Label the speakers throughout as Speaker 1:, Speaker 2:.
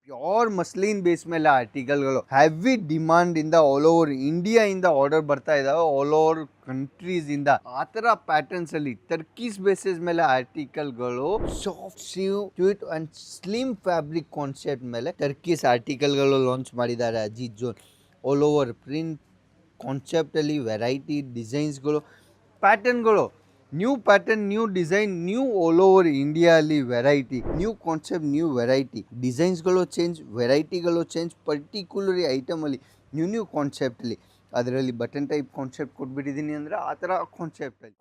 Speaker 1: Pure muslin base ಮೇಲೆ ಆರ್ಟಿಕಲ್ಗಳು heavy demand ಇಂದ all over India ಇಂದ ಆರ್ಡರ್ ಬರ್ತಾ ಇದಾವೆ. ಆಲ್ ಓವರ್ ಕಂಟ್ರೀಸ್ ಇಂದ ಆ ತರ ಪ್ಯಾಟರ್ನ್ಸ್ ಅಲ್ಲಿ ಟರ್ಕೀಸ್ ಬೇಸಿಸ್ ಮೇಲೆ ಆರ್ಟಿಕಲ್ಗಳು soft cute and slim fabric concept ಮೇಲೆ ಟರ್ಕೀಸ್ ಆರ್ಟಿಕಲ್ಗಳು ಲಾಂಚ್ ಮಾಡಿದ್ದಾರೆ Ajith zone. All over print concept ಅಲ್ಲಿ ವೆರೈಟಿ ಡಿಸೈನ್ಸ್ಗಳು ಪ್ಯಾಟರ್ನ್ಗಳು new pattern new design new all over India ಅಲ್ಲಿ variety new concept new variety ಡಿಸೈನ್ಸ್ಗಳು ಚೇಂಜ್ ವೆರೈಟಿಗಳು ಚೇಂಜ್ ಪರ್ಟಿಕ್ಯುಲರಿ ಐಟಮಲ್ಲಿ ನ್ಯೂ ಕಾನ್ಸೆಪ್ಟಲ್ಲಿ ಅದರಲ್ಲಿ ಬಟನ್ ಟೈಪ್ ಕಾನ್ಸೆಪ್ಟ್ ಕೊಟ್ಬಿಟ್ಟಿದ್ದೀನಿ ಅಂದರೆ ಆ ಥರ ಕಾನ್ಸೆಪ್ಟಲ್ಲಿ.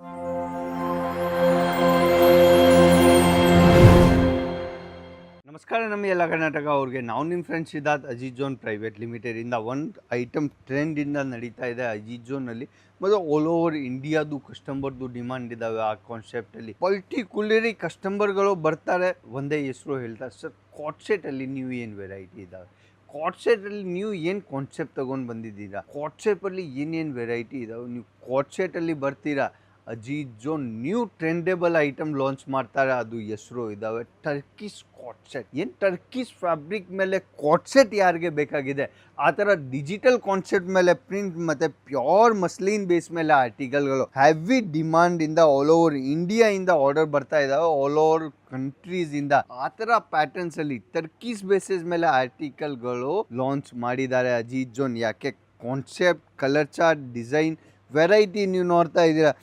Speaker 1: ನಮಸ್ಕಾರ ನಮ್ಮ ಎಲ್ಲ ಕರ್ನಾಟಕ ಅವ್ರಿಗೆ ನಾವು ನಿಮ್ಮ friend Siddharth Ajith zone private ಲಿಮಿಟೆಡಿಂದ ಒಂದು ಐಟಮ್ ಟ್ರೆಂಡಿಂದ ನಡೀತಾ ಇದೆ ಅಜಿತ್ ಜೋನಲ್ಲಿ ಮತ್ತು ಆಲ್ ಓವರ್ ಇಂಡಿಯಾದು ಕಸ್ಟಮರ್ದು ಡಿಮಾಂಡ್ ಇದ್ದಾವೆ ಆ ಕಾನ್ಸೆಪ್ಟಲ್ಲಿ. ಪರ್ಟಿಕ್ಯುಲರಿ ಕಸ್ಟಮರ್ಗಳು ಬರ್ತಾರೆ ಒಂದೇ ಹೆಸರು ಹೇಳ್ತಾರೆ, ಸರ್ ಕಾಟ್ಸೆಟಲ್ಲಿ ನೀವು ಏನು ವೆರೈಟಿ ಇದ್ದಾವೆ, ಕಾಟ್ಸೆಟಲ್ಲಿ ನೀವು ಏನು ಕಾನ್ಸೆಪ್ಟ್ ತೊಗೊಂಡು ಬಂದಿದ್ದೀರಾ, ಕಾಟ್ಸೆಟಲ್ಲಿ ಏನೇನು ವೆರೈಟಿ ಇದ್ದಾವೆ, ನೀವು ಕಾಟ್ಸೆಟಲ್ಲಿ ಬರ್ತೀರಾ Ajith zone new trendable item launch ಮಾಡ್ತಾರೆ. ಅದು ಹೆಸರು ಇದ್ದಾವೆ ಟರ್ಕಿಶ್ ಕಾಟ್ಸೆಟ್. ಏನು ಟರ್ಕಿಶ್ ಫ್ಯಾಬ್ರಿಕ್ ಮೇಲೆ ಕಾಟ್ಸೆಟ್ ಯಾರಿಗೆ ಬೇಕಾಗಿದೆ ಆ ಥರ ಡಿಜಿಟಲ್ ಕಾನ್ಸೆಪ್ಟ್ ಮೇಲೆ ಪ್ರಿಂಟ್ ಮತ್ತು ಪ್ಯೂರ್ ಮಸ್ಲಿನ್ ಬೇಸ್ ಮೇಲೆ ಆರ್ಟಿಕಲ್ಗಳು ಹೆವಿ ಡಿಮಾಂಡ್ ಇಂದ ಆಲ್ ಓವರ್ ಇಂಡಿಯಾ ಇಂದ ಆರ್ಡರ್ ಬರ್ತಾ ಇದ್ದಾವೆ. ಆಲ್ ಓವರ್ ಕಂಟ್ರೀಸ್ ಇಂದ ಆ ಥರ ಪ್ಯಾಟರ್ನ್ಸ್ ಅಲ್ಲಿ ಟರ್ಕಿಶ್ ಬೇಸಿಸ್ ಮೇಲೆ ಆರ್ಟಿಕಲ್ಗಳು ಲಾಂಚ್ ಮಾಡಿದ್ದಾರೆ ಅಜಿತ್ ಜೋನ್. ಯಾಕೆ concept, colour chart, design, variety ನೀವು ನೋಡ್ತಾ ಇದ್ದೀರಾ.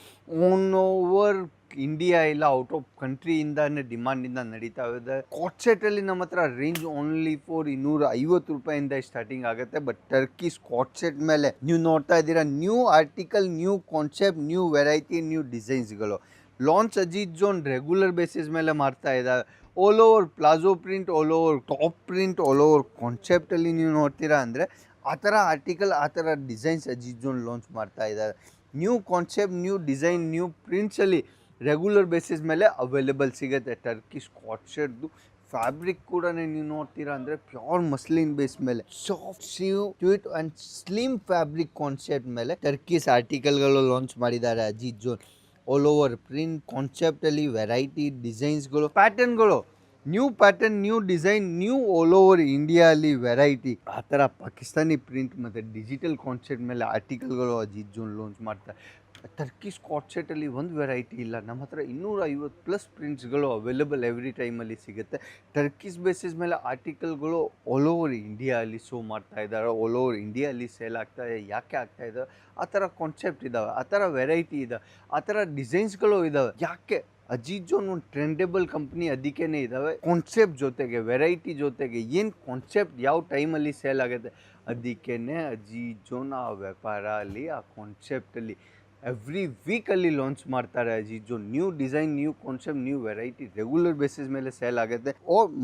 Speaker 1: ಆನ್ ಓವರ್ ಇಂಡಿಯಾ ಇಲ್ಲ ಔಟ್ ಆಫ್ ಕಂಟ್ರಿಯಿಂದಾನೇ ಡಿಮಾಂಡಿಂದ ನಡೀತಾ ಇದೆ. ಕಾಟ್ಸೆಟಲ್ಲಿ ನಮ್ಮ ಹತ್ರ ರೇಂಜ್ ಓನ್ಲಿ ಫಾರ್ 250 ರೂಪಾಯಿಂದ ಸ್ಟಾರ್ಟಿಂಗ್ ಆಗುತ್ತೆ. ಬಟ್ ಟರ್ಕಿಶ್ ಕಾಟ್ಸೆಟ್ ಮೇಲೆ ನೀವು ನೋಡ್ತಾ ಇದ್ದೀರಾ new article, new concept, new variety, new ಡಿಸೈನ್ಸ್ಗಳು launch Ajith zone regular basis ಮೇಲೆ ಮಾಡ್ತಾ ಇದ್ದಾರೆ. All over palazzo print, all over top print, all over ಕಾನ್ಸೆಪ್ಟಲ್ಲಿ ನೀವು ನೋಡ್ತೀರಾ ಅಂದರೆ ಆ ಥರ ಆರ್ಟಿಕಲ್, ಆ ಥರ ಡಿಸೈನ್ಸ್ ಅಜಿತ್ ಜೋನ್ ಲಾಂಚ್ ಮಾಡ್ತಾ ಇದ್ದಾರೆ. New concept, new design, new ಪ್ರಿಂಟ್ಸಲ್ಲಿ ರೆಗ್ಯುಲರ್ ಬೇಸಿಸ್ ಮೇಲೆ ಅವೈಲೇಬಲ್ ಸಿಗುತ್ತೆ. ಟರ್ಕಿಶ್ ಕಾಟ್ಸೆಟ್ದು ಫ್ಯಾಬ್ರಿಕ್ ಕೂಡ ನೀವು ನೋಡ್ತೀರಾ ಅಂದರೆ ಪ್ಯೂರ್ ಮಸ್ಲಿನ್ ಬೇಸ್ ಮೇಲೆ soft cute and slim fabric concept ಮೇಲೆ ಟರ್ಕಿಶ್ ಆರ್ಟಿಕಲ್ಗಳು ಲಾಂಚ್ ಮಾಡಿದ್ದಾರೆ Ajith zone. All over print ಕಾನ್ಸೆಪ್ಟಲ್ಲಿ ವೆರೈಟಿ ಡಿಸೈನ್ಸ್ಗಳು ಪ್ಯಾಟರ್ನ್ಗಳು new pattern new design new all over India ಅಲ್ಲಿ ವೆರೈಟಿ ಆ ಥರ ಪಾಕಿಸ್ತಾನಿ ಪ್ರಿಂಟ್ ಮತ್ತು ಡಿಜಿಟಲ್ ಕಾನ್ಸೆಪ್ಟ್ ಮೇಲೆ ಆರ್ಟಿಕಲ್ಗಳು ಅಜಿತ್ ಜೋನ್ ಲಾಂಚ್ ಮಾಡ್ತಾರೆ. ಟರ್ಕಿಶ್ ಕಾಟ್ಸೆಟಲ್ಲಿ ಒಂದು ವೆರೈಟಿ ಇಲ್ಲ, ನಮ್ಮ ಹತ್ರ 250+ ಪ್ರಿಂಟ್ಸ್ಗಳು ಅವೈಲೇಬಲ್ ಎವ್ರಿ ಟೈಮಲ್ಲಿ ಸಿಗುತ್ತೆ. ಟರ್ಕಿಶ್ ಬೇಸಿಸ್ ಮೇಲೆ ಆರ್ಟಿಕಲ್ಗಳು ಆಲ್ ಓವರ್ ಇಂಡಿಯಾ ಅಲ್ಲಿ ಶೋ ಮಾಡ್ತಾ ಇದ್ದಾರೆ, ಆಲ್ ಓವರ್ ಇಂಡಿಯಾ ಅಲ್ಲಿ ಸೇಲ್ ಆಗ್ತಾ ಇದೆ. ಯಾಕೆ ಆಗ್ತಾ ಇದೆ? ಆ ಥರ ಕಾನ್ಸೆಪ್ಟ್ ಇದ್ದಾವೆ, ಆ ಥರ ವೆರೈಟಿ ಇದೆ, ಆ ಥರ ಡಿಸೈನ್ಸ್ಗಳು ಇದ್ದಾವೆ. ಯಾಕೆ ಅಜಿತ್ ಜೋನ್ ಒಂದು ಟ್ರೆಂಡೇಬಲ್ ಕಂಪ್ನಿ ಅದಕ್ಕೇ ಇದ್ದಾವೆ. ಕಾನ್ಸೆಪ್ಟ್ ಜೊತೆಗೆ ವೆರೈಟಿ ಜೊತೆಗೆ ಏನು ಕಾನ್ಸೆಪ್ಟ್ ಯಾವ ಟೈಮಲ್ಲಿ ಸೇಲ್ ಆಗುತ್ತೆ ಅದಕ್ಕೇ ಅಜಿತ್ ಜೋನ್ ಆ ವ್ಯಾಪಾರ ಅಲ್ಲಿ ಆ ಕಾನ್ಸೆಪ್ಟಲ್ಲಿ ಎವ್ರಿ ವೀಕಲ್ಲಿ ಲಾಂಚ್ ಮಾಡ್ತಾರೆ Ajit zone. New design, new concept, new variety regular basis ಮೇಲೆ ಸೇಲ್ ಆಗುತ್ತೆ.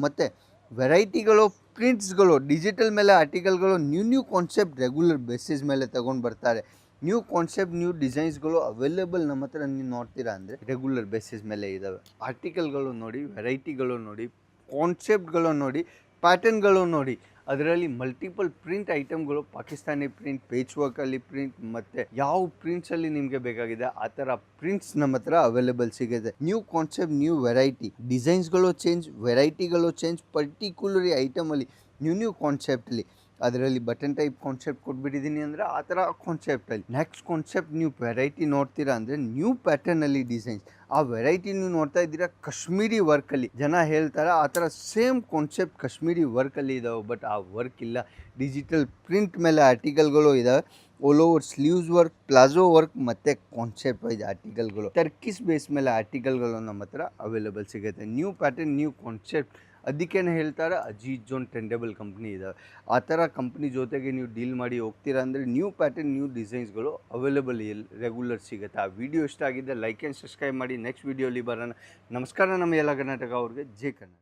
Speaker 1: ಮತ್ತು ವೆರೈಟಿಗಳು, ಪ್ರಿಂಟ್ಸ್ಗಳು, ಡಿಜಿಟಲ್ ಮೇಲೆ ಆರ್ಟಿಕಲ್ಗಳು ನ್ಯೂ ಕಾನ್ಸೆಪ್ಟ್ ರೆಗ್ಯುಲರ್ ಬೇಸಿಸ್ ಮೇಲೆ ತಗೊಂಡು ಬರ್ತಾರೆ. ನ್ಯೂ ಕಾನ್ಸೆಪ್ಟ್, ನ್ಯೂ ಡಿಸೈನ್ಸ್ಗಳು ಅವೈಲೇಬಲ್ ನಮ್ಮ ಹತ್ರ ನೀವು ನೋಡ್ತೀರಾ ಅಂದರೆ ರೆಗ್ಯುಲರ್ ಬೇಸಿಸ್ ಮೇಲೆ ಇದ್ದಾವೆ. ಆರ್ಟಿಕಲ್ಗಳು ನೋಡಿ, ವೆರೈಟಿಗಳು ನೋಡಿ, ಕಾನ್ಸೆಪ್ಟ್ಗಳು ನೋಡಿ, ಪ್ಯಾಟರ್ನ್ಗಳು ನೋಡಿ. ಅದರಲ್ಲಿ ಮಲ್ಟಿಪಲ್ ಪ್ರಿಂಟ್ ಐಟಮ್ಗಳು, ಪಾಕಿಸ್ತಾನಿ ಪ್ರಿಂಟ್, ಪೇಚ್ ವರ್ಕಲ್ಲಿ ಪ್ರಿಂಟ್ ಮತ್ತು ಯಾವ ಪ್ರಿಂಟ್ಸಲ್ಲಿ ನಿಮಗೆ ಬೇಕಾಗಿದೆ ಆ ಥರ ಪ್ರಿಂಟ್ಸ್ ನಮ್ಮ ಹತ್ರ ಅವೈಲೇಬಲ್ ಸಿಗುತ್ತೆ. ನ್ಯೂ ಕಾನ್ಸೆಪ್ಟ್, ನ್ಯೂ ವೆರೈಟಿ, ಡಿಸೈನ್ಸ್ಗಳು ಚೇಂಜ್, ವೆರೈಟಿಗಳು ಚೇಂಜ್, ಪರ್ಟಿಕ್ಯುಲರಿ ಐಟಮಲ್ಲಿ ನ್ಯೂ ಕಾನ್ಸೆಪ್ಟಲ್ಲಿ ಅದರಲ್ಲಿ ಬಟನ್ ಟೈಪ್ ಕಾನ್ಸೆಪ್ಟ್ ಕೊಟ್ಬಿಟ್ಟಿದ್ದೀನಿ ಅಂದರೆ ಆ ಥರ ಕಾನ್ಸೆಪ್ಟಲ್ಲಿ. ನೆಕ್ಸ್ಟ್ ಕಾನ್ಸೆಪ್ಟ್ ನೀವು ವೆರೈಟಿ ನೋಡ್ತೀರಾ ಅಂದರೆ ನ್ಯೂ ಪ್ಯಾಟರ್ನಲ್ಲಿ ಡಿಸೈನ್ಸ್. ಆ ವೆರೈಟಿ ನೀವು ನೋಡ್ತಾ ಇದ್ದೀರಾ ಕಾಶ್ಮೀರಿ ವರ್ಕಲ್ಲಿ. ಜನ ಹೇಳ್ತಾರೆ ಆ ಥರ ಸೇಮ್ ಕಾನ್ಸೆಪ್ಟ್ ಕಾಶ್ಮೀರಿ ವರ್ಕಲ್ಲಿ ಇದ್ದಾವೆ, ಬಟ್ ಆ ವರ್ಕ್ ಇಲ್ಲ. ಡಿಜಿಟಲ್ ಪ್ರಿಂಟ್ ಮೇಲೆ ಆರ್ಟಿಕಲ್ಗಳು ಇದ್ದಾವೆ. All over sleeves work, palazzo work ಮತ್ತು ಕಾನ್ಸೆಪ್ಟ್ ವೈಸ್ ಆರ್ಟಿಕಲ್ಗಳು, ಟರ್ಕಿಶ್ ಬೇಸ್ ಮೇಲೆ ಆರ್ಟಿಕಲ್ಗಳು ನಮ್ಮ ಹತ್ರ ಅವೈಲೇಬಲ್ ಸಿಗುತ್ತೆ. ನ್ಯೂ ಪ್ಯಾಟರ್ನ್, ನ್ಯೂ ಕಾನ್ಸೆಪ್ಟ್, ಅದಕ್ಕೇ ಹೇಳ್ತಾರೆ ಅಜಿತ್ ಜೋನ್ ಟ್ರೆಂಡೇಬಲ್ ಕಂಪ್ನಿ ಇದ್ದಾವೆ. ಆ ಥರ ಕಂಪ್ನಿ ಜೊತೆಗೆ ನೀವು ಡೀಲ್ ಮಾಡಿ ಹೋಗ್ತೀರಾ ಅಂದರೆ ನ್ಯೂ ಪ್ಯಾಟರ್ನ್, ನ್ಯೂ ಡಿಸೈನ್ಸ್ಗಳು ಅವೈಲೇಬಲ್ ರೆಗ್ಯುಲರ್ ಸಿಗುತ್ತೆ. ಆ ವಿಡಿಯೋ ಇಷ್ಟ ಆಗಿದ್ದರೆ ಲೈಕ್ ಆ್ಯಂಡ್ ಸಬ್ಸ್ಕ್ರೈಬ್ ಮಾಡಿ. ನೆಕ್ಸ್ಟ್ ವಿಡಿಯೋಲಿ ಬರೋಣ. ನಮಸ್ಕಾರ ನಮ್ಮ ಎಲ್ಲ ಕರ್ನಾಟಕ ಅವ್ರಿಗೆ. ಜೈ ಕರ್ನಾಟಕ.